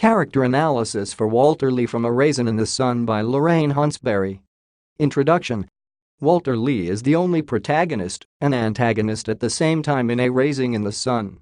Character analysis for Walter Lee from A Raisin in the Sun by Lorraine Huntsberry. Introduction. Walter Lee is the only protagonist and antagonist at the same time in A Raisin in the Sun.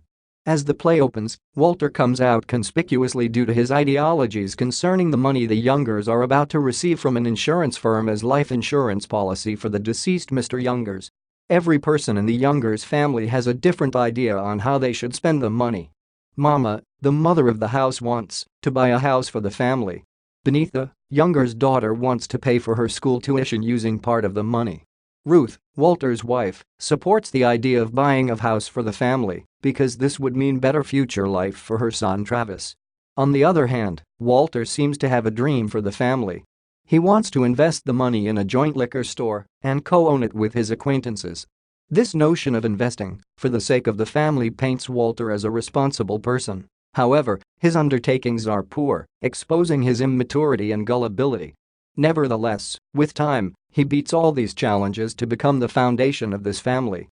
As the play opens, Walter comes out conspicuously due to his ideologies concerning the money the Youngers are about to receive from an insurance firm as life insurance policy for the deceased Mr. Youngers. Every person in the Youngers family has a different idea on how they should spend the money. Mama, the mother of the house, wants to buy a house for the family. Benita, Younger's daughter, wants to pay for her school tuition using part of the money. Ruth, Walter's wife, supports the idea of buying a house for the family because this would mean better future life for her son Travis. On the other hand, Walter seems to have a dream for the family. He wants to invest the money in a joint liquor store and co-own it with his acquaintances. This notion of investing for the sake of the family paints Walter as a responsible person. However, his undertakings are poor, exposing his immaturity and gullibility. Nevertheless, with time, he beats all these challenges to become the foundation of this family.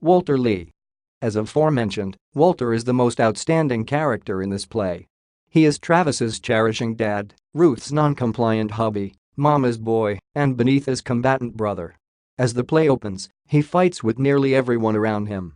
Walter Lee. As aforementioned, Walter is the most outstanding character in this play. He is Travis's cherishing dad, Ruth's non-compliant hubby, Mama's boy, and Benita's combatant brother. As the play opens, he fights with nearly everyone around him.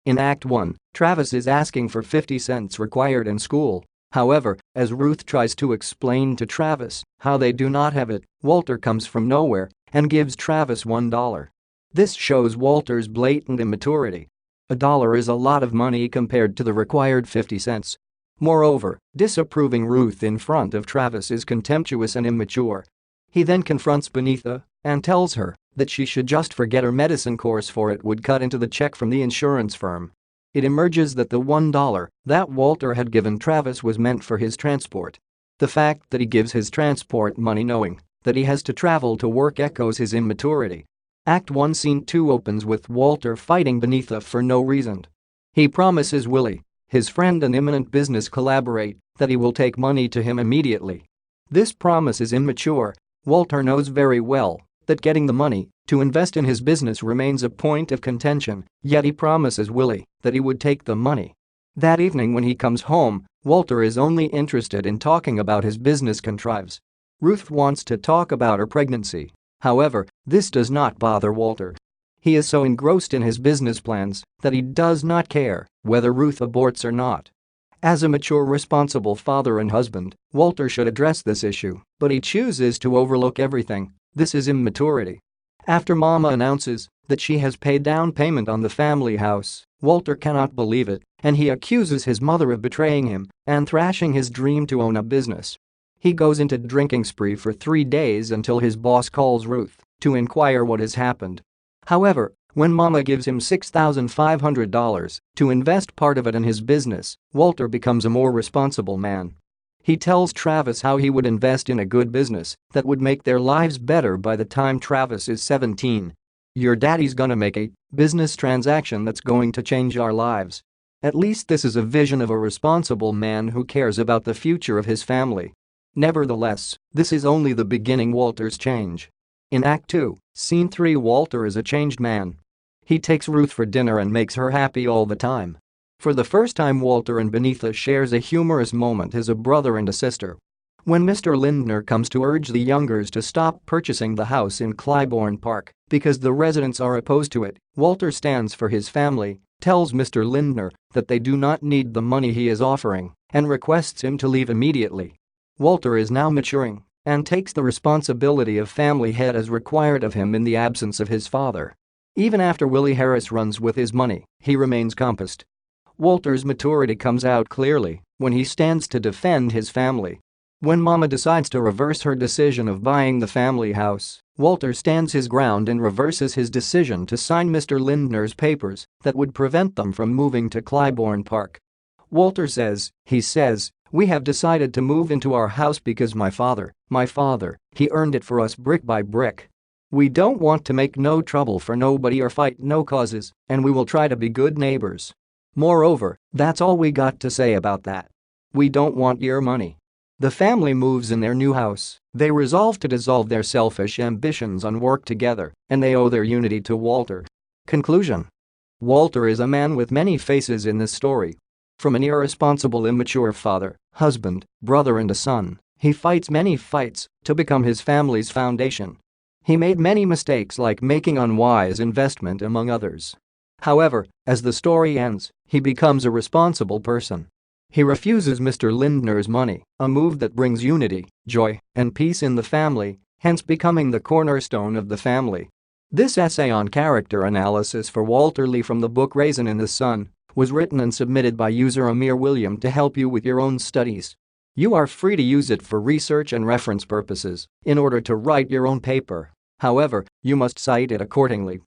In Act 1, Travis is asking for 50 cents required in school. However, as Ruth tries to explain to Travis how they do not have it, Walter comes from nowhere and gives Travis $1. This shows Walter's blatant immaturity. $1 is a lot of money compared to the required 50 cents. Moreover, disapproving Ruth in front of Travis is contemptuous and immature. He then confronts Benita and tells her that she should just forget her medicine course, for it would cut into the check from the insurance firm. It emerges that the $1 that Walter had given Travis was meant for his transport. The fact that he gives his transport money knowing that he has to travel to work echoes his immaturity. Act 1 Scene 2 opens with Walter fighting Benita for no reason. He promises Willie, his friend and imminent business collaborate, that he will take money to him immediately. This promise is immature. Walter knows very well that getting the money to invest in his business remains a point of contention, yet he promises Willie that he would take the money. That evening when he comes home, Walter is only interested in talking about his business contrives. Ruth wants to talk about her pregnancy. However, this does not bother Walter. He is so engrossed in his business plans that he does not care whether Ruth aborts or not. As a mature, responsible father and husband, Walter should address this issue, but he chooses to overlook everything. This is immaturity. After Mama announces that she has paid down payment on the family house, Walter cannot believe it, and he accuses his mother of betraying him and thrashing his dream to own a business. He goes into drinking spree for 3 days until his boss calls Ruth to inquire what has happened. However, when Mama gives him $6,500 to invest part of it in his business, Walter becomes a more responsible man. He tells Travis how he would invest in a good business that would make their lives better by the time Travis is 17. Your daddy's gonna make a business transaction that's going to change our lives. At least this is a vision of a responsible man who cares about the future of his family. Nevertheless, this is only the beginning. Walter's change. In Act 2, Scene 3, Walter is a changed man. He takes Ruth for dinner and makes her happy all the time. For the first time, Walter and Benita shares a humorous moment as a brother and a sister. When Mr. Lindner comes to urge the Youngers to stop purchasing the house in Clybourne Park because the residents are opposed to it, Walter stands for his family, tells Mr. Lindner that they do not need the money he is offering, and requests him to leave immediately. Walter is now maturing and takes the responsibility of family head as required of him in the absence of his father. Even after Willie Harris runs with his money, he remains composed. Walter's maturity comes out clearly when he stands to defend his family. When Mama decides to reverse her decision of buying the family house, Walter stands his ground and reverses his decision to sign Mr. Lindner's papers that would prevent them from moving to Clybourne Park. Walter says, "We have decided to move into our house because my father, he earned it for us brick by brick. We don't want to make no trouble for nobody or fight no causes, and we will try to be good neighbors. Moreover, that's all we got to say about that. We don't want your money." The family moves in their new house. They resolve to dissolve their selfish ambitions and work together, and they owe their unity to Walter. Conclusion. Walter is a man with many faces in this story. From an irresponsible, immature father, husband, brother and a son, he fights many fights to become his family's foundation. He made many mistakes, like making unwise investment, among others. However, as the story ends, he becomes a responsible person. He refuses Mr. Lindner's money, a move that brings unity, joy, and peace in the family, hence becoming the cornerstone of the family. This essay on character analysis for Walter Lee from the book Raisin in the Sun was written and submitted by user Amir William to help you with your own studies. You are free to use it for research and reference purposes in order to write your own paper. However, you must cite it accordingly.